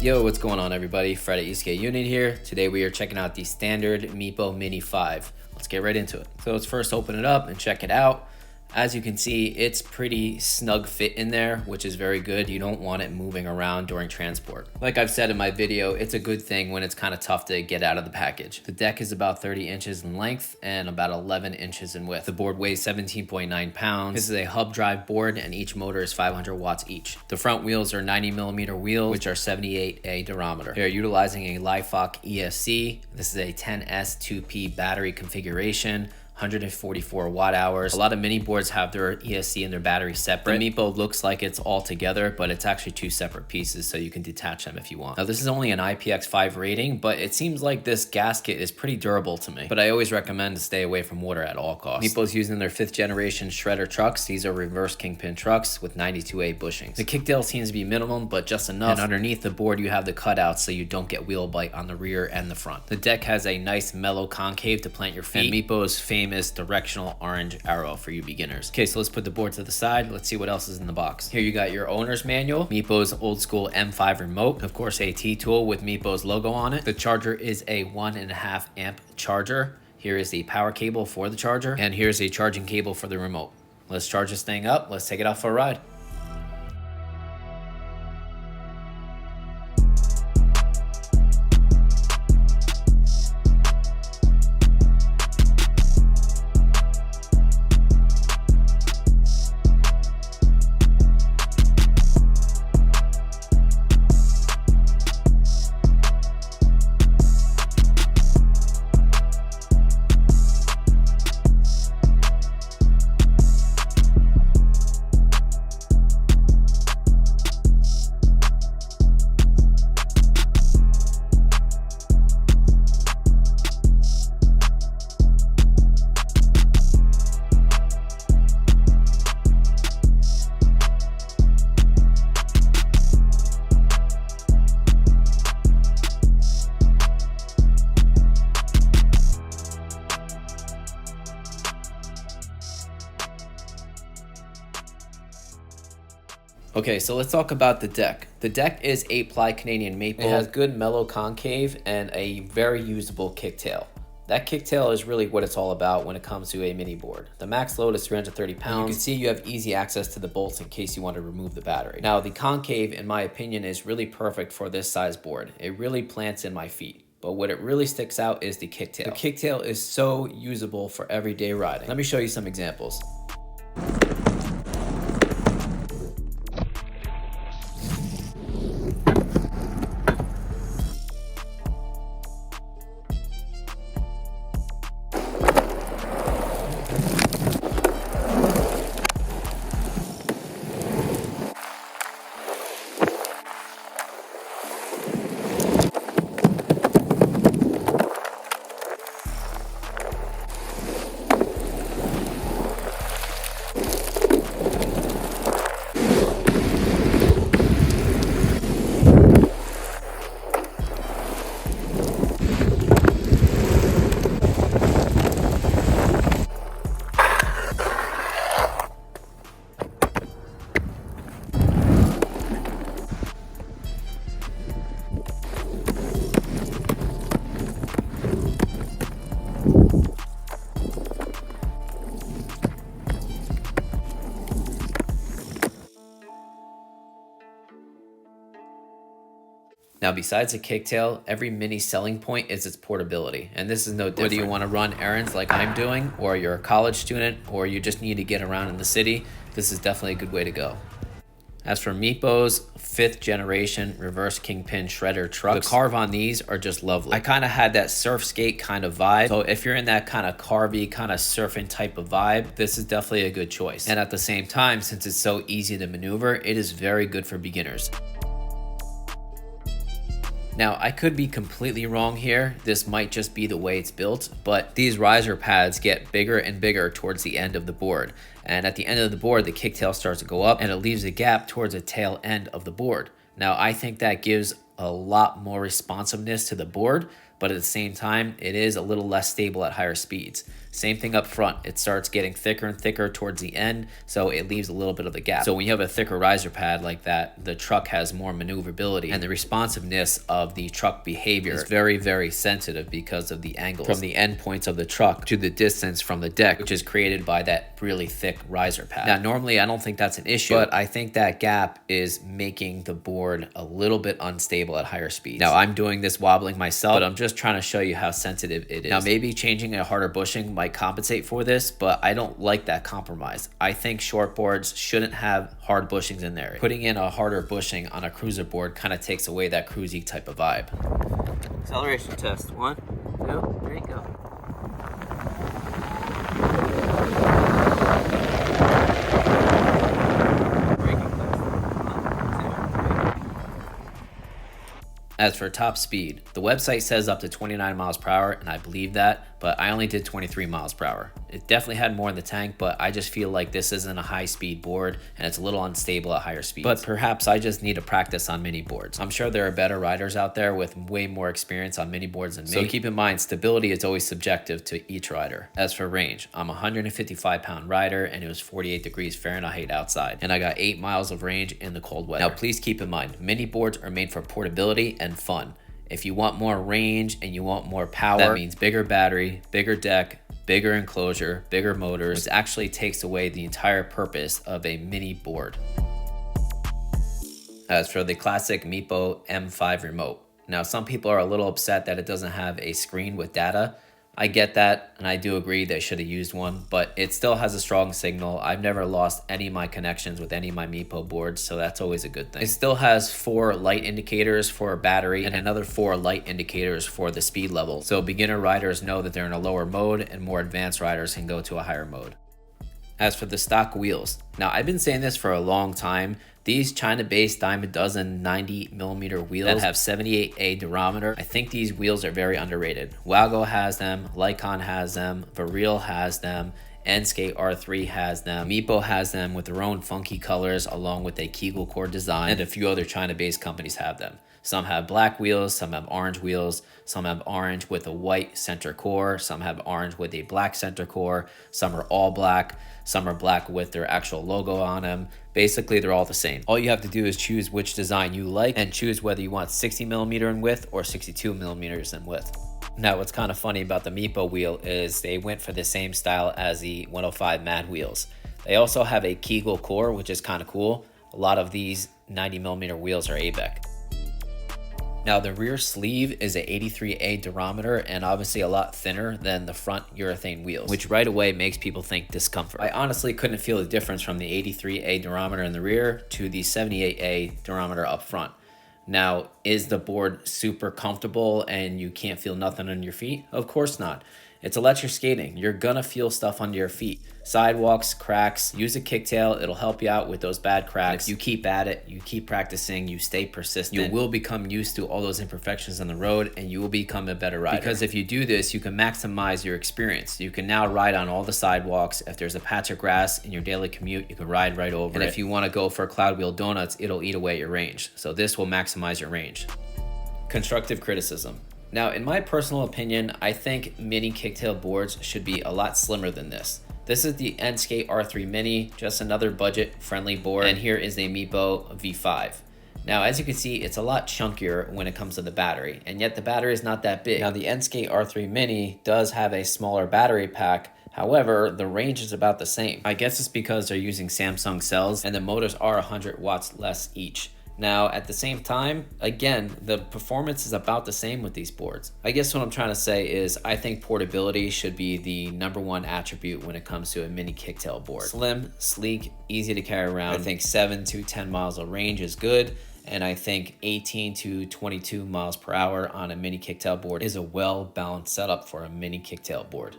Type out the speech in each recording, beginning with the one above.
Yo, what's going on everybody? Fred at ESK Unit here. Today we are checking out the standard MEEPO Mini 5. Let's get right into it. So let's first open it up and check it out. As you can see, it's pretty snug fit in there, which is very good. You don't want it moving around during transport. Like I've said in my video, it's a good thing when it's kind of tough to get out of the package. The deck is about 30 inches in length and about 11 inches in width. The board weighs 17.9 pounds. This is a hub drive board and each motor is 500 watts each. The front wheels are 90mm wheels, which are 78A durometer. They are utilizing a lycaon ESC. This is a 10S 2P battery configuration. 144 watt hours. A lot of mini boards have their ESC and their battery separate. The MEEPO looks like it's all together, but it's actually two separate pieces, so you can detach them if you want. Now this is only an IPX5 rating, but it seems like this gasket is pretty durable to me. But I always recommend to stay away from water at all costs. MEEPO's using their 5th generation shredder trucks. These are reverse kingpin trucks with 92A bushings. The kicktail seems to be minimum, but just enough. And underneath the board you have the cutouts so you don't get wheel bite on the rear and the front. The deck has a nice mellow concave to plant your feet. And MEEPO's famous directional orange arrow for you beginners. Okay, so let's put the board to the side. Let's see what else is in the box. Here you got your owner's manual, MEEPO's old school M5 remote, of course a T-tool with MEEPO's logo on it. The charger is a 1.5 amp charger. Here is the power cable for the charger, and here's a charging cable for the remote. Let's charge this thing up. Let's take it out for a ride. Okay, so let's talk about the deck. The deck is 8-ply Canadian maple. It has good mellow concave and a very usable kicktail. That kicktail is really what it's all about when it comes to a mini board. The max load is 330 pounds. You can see you have easy access to the bolts in case you want to remove the battery. Now, the concave, in my opinion, is really perfect for this size board. It really plants in my feet. But what it really sticks out is the kicktail. The kicktail is so usable for everyday riding. Let me show you some examples. Now, besides the kicktail, every mini selling point is its portability, and this is no different. Whether you want to run errands like I'm doing, or you're a college student, or you just need to get around in the city, this is definitely a good way to go. As for MEEPO's 5th generation reverse kingpin shredder trucks, the carve on these are just lovely. I kind of had that surf skate kind of vibe, so if you're in that kind of carvy, kind of surfing type of vibe, this is definitely a good choice. And at the same time, since it's so easy to maneuver, it is very good for beginners. Now, I could be completely wrong here. This might just be the way it's built, but these riser pads get bigger and bigger towards the end of the board. And at the end of the board, the kicktail starts to go up and it leaves a gap towards the tail end of the board. Now, I think that gives a lot more responsiveness to the board, but at the same time, it is a little less stable at higher speeds. Same thing up front. It starts getting thicker and thicker towards the end, so it leaves a little bit of a gap. So when you have a thicker riser pad like that, the truck has more maneuverability, and the responsiveness of the truck behavior is very, very sensitive because of the angles from the end points of the truck to the distance from the deck, which is created by that really thick riser pad. Now, normally I don't think that's an issue, but I think that gap is making the board a little bit unstable at higher speeds. Now, I'm doing this wobbling myself, but I'm just trying to show you how sensitive it is. Now, maybe changing a harder bushing might compensate for this, but I don't like that compromise. I think short boards shouldn't have hard bushings in there. Putting in a harder bushing on a cruiser board kind of takes away that cruisy type of vibe. Acceleration test. 1, 2, there you go. As for top speed, the website says up to 29 miles per hour, and I believe that, but I only did 23 miles per hour. It definitely had more in the tank, but I just feel like this isn't a high speed board and it's a little unstable at higher speeds. But perhaps I just need to practice on mini boards. I'm sure there are better riders out there with way more experience on mini boards than me. So keep in mind, stability is always subjective to each rider. As for range, I'm a 155-pound rider and it was 48 degrees Fahrenheit outside, and I got 8 miles of range in the cold weather. Now, please keep in mind, mini boards are made for portability and fun. If you want more range and you want more power, that means bigger battery, bigger deck, bigger enclosure, bigger motors, which actually takes away the entire purpose of a mini board. As for the classic MEEPO M5 remote, now some people are a little upset that it doesn't have a screen with data. I get that, and I do agree they should have used one, but it still has a strong signal. I've never lost any of my connections with any of my MEEPO boards, so that's always a good thing. It still has 4 light indicators for a battery and another 4 light indicators for the speed level, so beginner riders know that they're in a lower mode and more advanced riders can go to a higher mode. As for the stock wheels, now I've been saying this for a long time. These China-based dime a dozen 90mm wheels that have 78A durometer, I think these wheels are very underrated. Wago has them, Lycaon has them, Revel has them, N-Skate R3 has them, MEEPO has them with their own funky colors along with a Kegel core design, and a few other China-based companies have them. Some have black wheels, some have orange wheels, some have orange with a white center core, some have orange with a black center core, some are all black, some are black with their actual logo on them. Basically, they're all the same. All you have to do is choose which design you like and choose whether you want 60mm in width or 62mm in width. Now, what's kind of funny about the MEEPO wheel is they went for the same style as the 105 Mad wheels. They also have a Kegel core, which is kind of cool. A lot of these 90mm wheels are ABEC. Now, the rear sleeve is a 83A durometer and obviously a lot thinner than the front urethane wheels, which right away makes people think discomfort. I honestly couldn't feel the difference from the 83A durometer in the rear to the 78A durometer up front. Now, is the board super comfortable and you can't feel nothing on your feet? Of course not. It's electric skating. You're gonna feel stuff under your feet. Sidewalks, cracks, use a kicktail. It'll help you out with those bad cracks. And if you keep at it, you keep practicing, you stay persistent, you will become used to all those imperfections on the road and you will become a better rider. Because if you do this, you can maximize your experience. You can now ride on all the sidewalks. If there's a patch of grass in your daily commute, you can ride right over it. And if you wanna go for cloud wheel donuts, it'll eat away at your range. So this will maximize your range. Constructive criticism. Now, in my personal opinion, I think mini kicktail boards should be a lot slimmer than this. This is the N-Skate R3 Mini, just another budget-friendly board, and here is a MEEPO V5. Now, as you can see, it's a lot chunkier when it comes to the battery, and yet the battery is not that big. Now, the N-Skate R3 Mini does have a smaller battery pack. However, the range is about the same. I guess it's because they're using Samsung cells, and the motors are 100 watts less each. Now, at the same time, again, the performance is about the same with these boards. I guess what I'm trying to say is I think portability should be the #1 attribute when it comes to a mini kicktail board. Slim, sleek, easy to carry around. I think 7 to 10 miles of range is good. And I think 18 to 22 miles per hour on a mini kicktail board is a well-balanced setup for a mini kicktail board.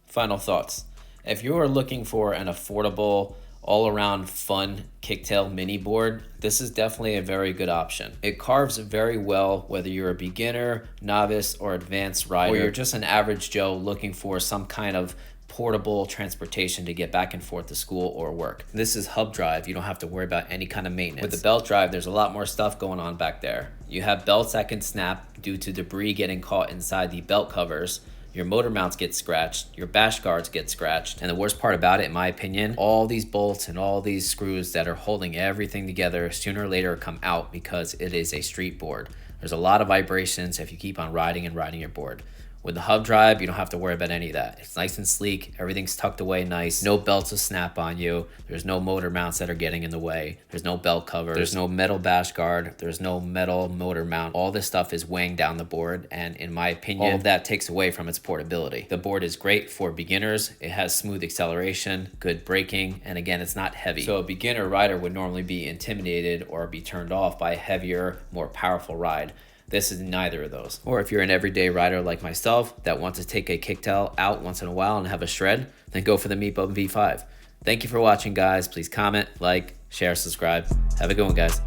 Final thoughts. If you are looking for an affordable, all-around fun kicktail mini board, this is definitely a very good option. It carves very well whether you're a beginner, novice, or advanced rider, or you're just an average Joe looking for some kind of portable transportation to get back and forth to school or work. This is hub drive. You don't have to worry about any kind of maintenance. With the belt drive, there's a lot more stuff going on back there. You have belts that can snap due to debris getting caught inside the belt covers. Your motor mounts get scratched, your bash guards get scratched, and the worst part about it, in my opinion, all these bolts and all these screws that are holding everything together sooner or later come out because it is a street board. There's a lot of vibrations if you keep on riding and riding your board. With the hub drive, you don't have to worry about any of that. It's nice and sleek, everything's tucked away nice, no belts to snap on you, there's no motor mounts that are getting in the way, there's no belt cover, there's no metal bash guard, there's no metal motor mount. All this stuff is weighing down the board, and in my opinion, all of that takes away from its portability. The board is great for beginners, it has smooth acceleration, good braking, and again, it's not heavy. So a beginner rider would normally be intimidated or be turned off by a heavier, more powerful ride. This is neither of those. Or if you're an everyday rider like myself that wants to take a kicktail out once in a while and have a shred, then go for the MEEPO V5. Thank you for watching, guys. Please comment, like, share, subscribe. Have a good one, guys.